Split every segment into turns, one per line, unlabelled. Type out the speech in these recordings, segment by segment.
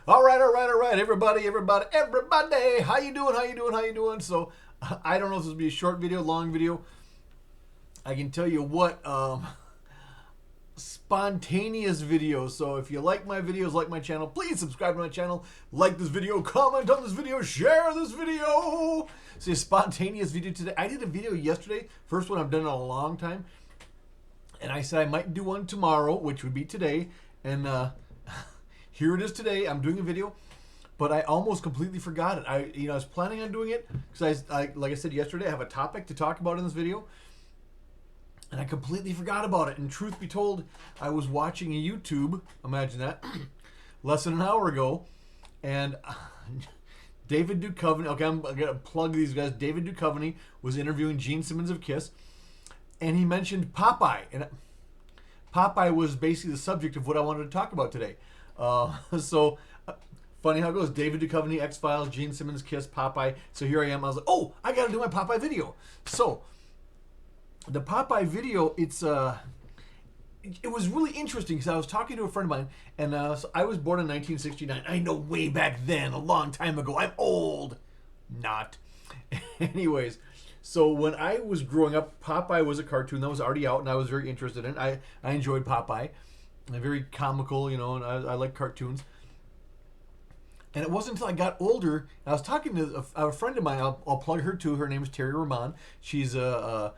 All right, everybody. How you doing? How you doing? So, I don't know if this will be a short video, long video. I can tell you what, spontaneous video. So, if you like my videos, like my channel, please subscribe to my channel, like this video, comment on this video, share this video. See, a spontaneous video today. I did a video yesterday, first one I've done in a long time, and I said I might do one tomorrow, which would be today, and here it is today. I'm doing a video, but I almost completely forgot it. I was planning on doing it because like I said yesterday, I have a topic to talk about in this video, and I completely forgot about it. And truth be told, I was watching a YouTube, imagine that, less than an hour ago, and David Duchovny. Okay, I'm gonna plug these guys. David Duchovny was interviewing Gene Simmons of Kiss, and he mentioned Popeye, and Popeye was basically the subject of what I wanted to talk about today. So funny how it goes. David Duchovny, X-Files, Gene Simmons, Kiss, Popeye. So here I am. I was like, oh, I got to do my Popeye video. So the Popeye video, it was really interesting because I was talking to a friend of mine, and so I was born in 1969. I know, way back then, a long time ago. I'm old. Not. Anyways, so when I was growing up, Popeye was a cartoon that was already out, and I was very interested in it. I enjoyed Popeye. Very comical, and I like cartoons. And it wasn't until I got older, and I was talking to a friend of mine. I'll plug her too. Her name is Terry Roman. She's a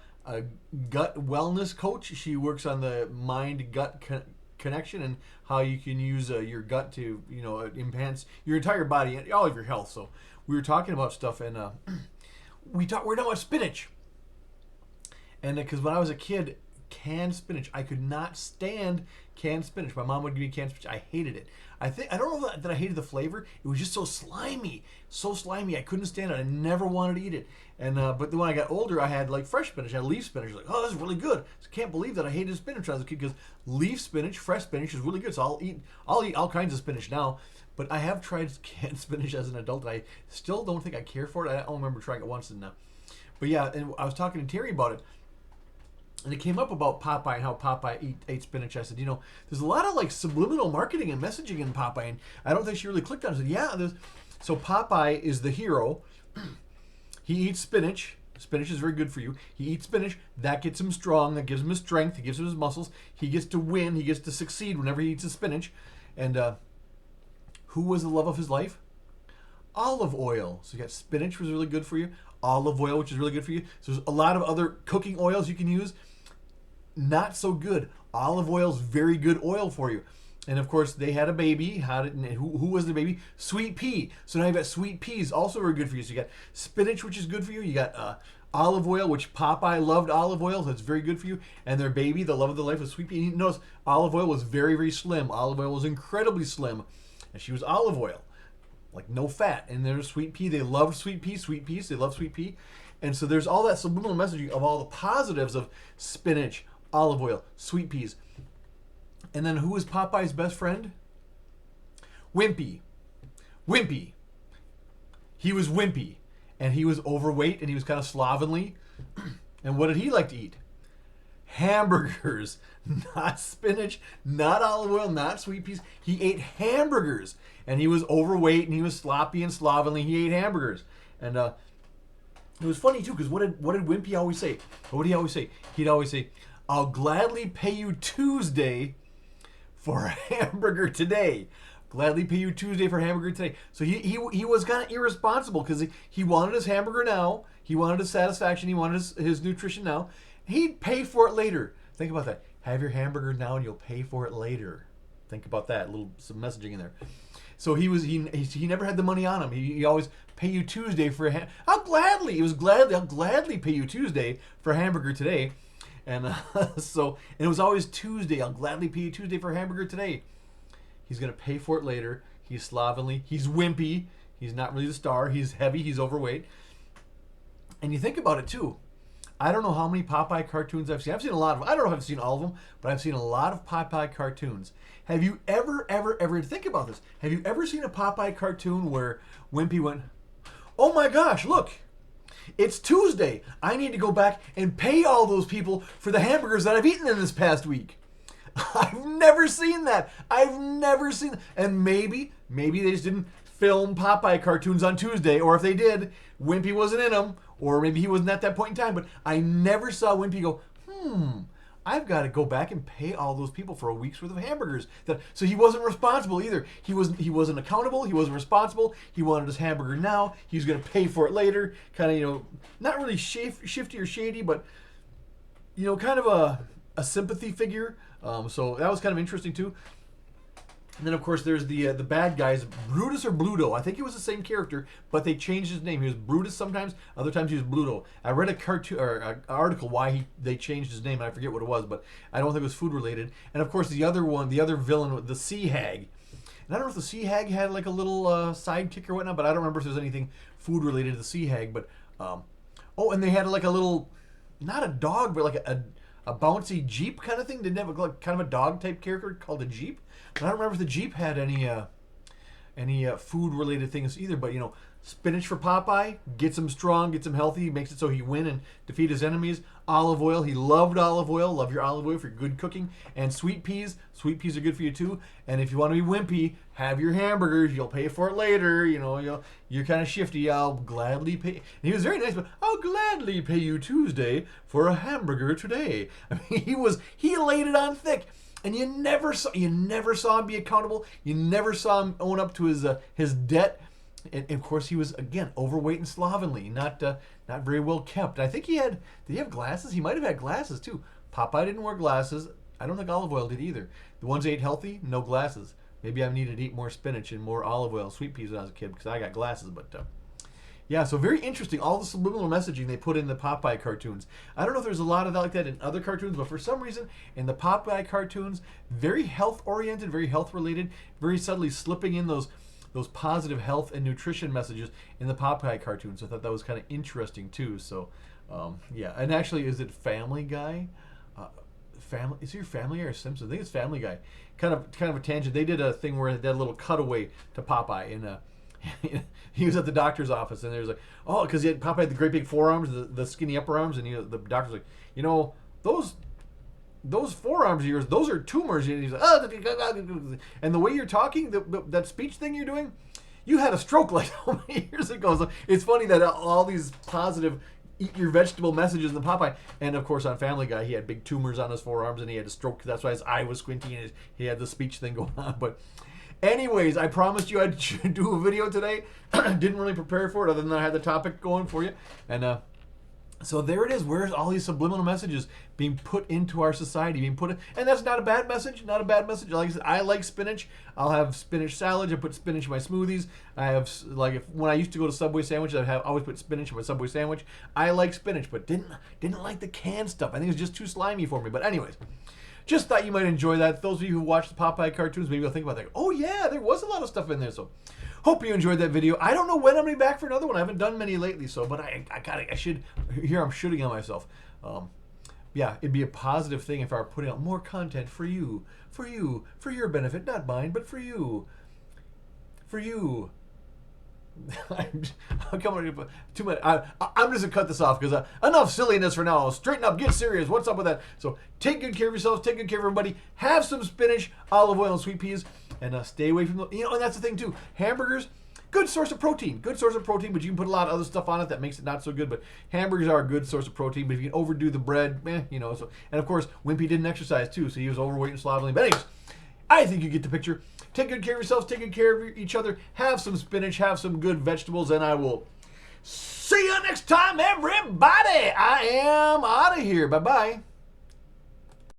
gut wellness coach. She works on the mind-gut connection and how you can use your gut to, enhance your entire body and all of your health. So we were talking about stuff, and we're talking about spinach. And because when I was a kid, canned spinach, I could not stand canned spinach. My mom would give me canned spinach. I hated it. I don't know that I hated the flavor. It was just so slimy. I couldn't stand it. I never wanted to eat it. And but then when I got older, I had like fresh spinach. I had leaf spinach. Like, oh, this is really good. I can't believe that I hated spinach when I was a kid, because leaf spinach, fresh spinach is really good. So I'll eat all kinds of spinach now. But I have tried canned spinach as an adult, and I still don't think I care for it. I don't remember trying it once. But yeah, and I was talking to Terry about it. And it came up about Popeye and how Popeye ate spinach. I said, there's a lot of like subliminal marketing and messaging in Popeye, and I don't think she really clicked on it. I said, yeah, so Popeye is the hero. He eats spinach. Spinach is very good for you. He eats spinach. That gets him strong. That gives him his strength. It gives him his muscles. He gets to win. He gets to succeed whenever he eats his spinach. And who was the love of his life? Olive oil. So you got spinach, which is really good for you. Olive oil, which is really good for you. So there's a lot of other cooking oils you can use. Not so good. Olive oil is very good oil for you. And of course, they had a baby. Who was the baby? Sweet pea. So now you've got sweet peas, also very good for you. So you got spinach, which is good for you. You got olive oil, which Popeye loved olive oil, so it's very good for you. And their baby, the love of their life, was sweet pea. And notice, olive oil was very, very slim. Olive oil was incredibly slim. And she was olive oil. Like no fat. And there's sweet pea. They loved sweet peas. They love sweet pea. And so there's all that subliminal messaging of all the positives of spinach, olive oil, sweet peas. And then who was Popeye's best friend? Wimpy. He was wimpy. And he was overweight, and he was kind of slovenly. And what did he like to eat? Hamburgers. Not spinach, not olive oil, not sweet peas. He ate hamburgers. And he was overweight, and he was sloppy and slovenly. He ate hamburgers. And it was funny, too, because what did Wimpy always say? What would he always say? He'd always say, I'll gladly pay you Tuesday for a hamburger today. Gladly pay you Tuesday for a hamburger today. So he was kind of irresponsible, because he wanted his hamburger now. He wanted his satisfaction. He wanted his nutrition now. He'd pay for it later. Think about that. Have your hamburger now and you'll pay for it later. Think about that. Some messaging in there. So he never had the money on him. He always pay you Tuesday for a hamburger. I'll gladly pay you Tuesday for a hamburger today. And and it was always Tuesday. I'll gladly pay you Tuesday for a hamburger today. He's going to pay for it later. He's slovenly. He's wimpy. He's not really the star. He's heavy. He's overweight. And you think about it too. I don't know how many Popeye cartoons I've seen. I've seen a lot of them. I don't know if I've seen all of them, but I've seen a lot of Popeye cartoons. Have you ever, think about this. Have you ever seen a Popeye cartoon where Wimpy went, oh my gosh, look, it's Tuesday. I need to go back and pay all those people for the hamburgers that I've eaten in this past week. I've never seen that. I've never seen. And maybe they just didn't film Popeye cartoons on Tuesday, or if they did, Wimpy wasn't in them, or maybe he wasn't at that point in time. But I never saw Wimpy go, I've got to go back and pay all those people for a week's worth of hamburgers. So he wasn't responsible either. He wasn't accountable. He wasn't responsible. He wanted his hamburger now. He was going to pay for it later. Kind of, not really shifty or shady, but kind of a sympathy figure. So that was kind of interesting too. And then, of course, there's the bad guys, Brutus or Bluto. I think he was the same character, but they changed his name. He was Brutus sometimes, other times he was Bluto. I read a cartoon or an article why they changed his name, and I forget what it was, but I don't think it was food related. And of course, the other villain, the Sea Hag. And I don't know if the Sea Hag had like a little sidekick or whatnot, but I don't remember if there's anything food related to the Sea Hag. But and they had like a little, not a dog, but like a bouncy Jeep kind of thing. Didn't have like kind of a dog type character called a Jeep. I don't remember if the Jeep had any food related things either, but spinach for Popeye gets him strong, gets him healthy, makes it so he win and defeat his enemies. Olive oil, he loved olive oil. Love your olive oil for good cooking. And sweet peas are good for you too. And if you want to be wimpy, have your hamburgers. You'll pay for it later. You're kind of shifty. I'll gladly pay. And he was very nice, but I'll gladly pay you Tuesday for a hamburger today. I mean, he laid it on thick. And you never saw him be accountable. You never saw him own up to his debt. And of course, he was again overweight and slovenly, not very well kept. I think did he have glasses? He might have had glasses too. Popeye didn't wear glasses. I don't think Olive Oil did either. The ones that ate healthy, no glasses. Maybe I needed to eat more spinach and more olive oil and sweet peas when I was a kid because I got glasses. But yeah, so very interesting. All the subliminal messaging they put in the Popeye cartoons. I don't know if there's a lot of that like that in other cartoons, but for some reason in the Popeye cartoons, very health-oriented, very health-related, very subtly slipping in those positive health and nutrition messages in the Popeye cartoons. So I thought that was kind of interesting too. So yeah, and actually, is it Family Guy? Is it Family Guy or Simpsons? I think it's Family Guy. Kind of a tangent. They did a thing where they had a little cutaway to Popeye and he was at the doctor's office, and there's like, because Popeye had the great big forearms, the skinny upper arms, and the doctor's like, those forearms of yours, those are tumors. And he's like, and the way you're talking, that speech thing you're doing, you had a stroke like how many years ago? So it's funny that all these positive eat your vegetable messages in the Popeye, and of course on Family Guy, he had big tumors on his forearms, and he had a stroke. That's why his eye was squinty, and he had the speech thing going on, but. Anyways, I promised you I'd do a video today. Didn't really prepare for it other than I had the topic going for you. And so there it is. Where's all these subliminal messages being put into our society? And that's not a bad message. Not a bad message. Like I said, I like spinach. I'll have spinach salad. I put spinach in my smoothies. I have when I used to go to Subway sandwiches, I'd always put spinach in my Subway sandwich. I like spinach, but didn't like the canned stuff. I think it was just too slimy for me. But anyways. Just thought you might enjoy that. Those of you who watch the Popeye cartoons, maybe you'll think about that. Oh yeah, there was a lot of stuff in there. So, hope you enjoyed that video. I don't know when I'm gonna be back for another one. I haven't done many lately, so but I should. Here I'm shooting on myself. Yeah, it'd be a positive thing if I were putting out more content for you, for your benefit, not mine, but for you. I'm coming too much. I'm just gonna cut this off because enough silliness for now. Straighten up, get serious. What's up with that? So take good care of yourselves. Take good care of everybody. Have some spinach, olive oil, and sweet peas, and stay away from the. And that's the thing too. Hamburgers, good source of protein. Good source of protein, but you can put a lot of other stuff on it that makes it not so good. But hamburgers are a good source of protein. But if you can overdo the bread, So and of course, Wimpy didn't exercise too, so he was overweight and slovenly. But anyways, I think you get the picture. Take good care of yourselves. Take good care of each other. Have some spinach. Have some good vegetables. And I will see you next time, everybody. I am out of here. Bye-bye.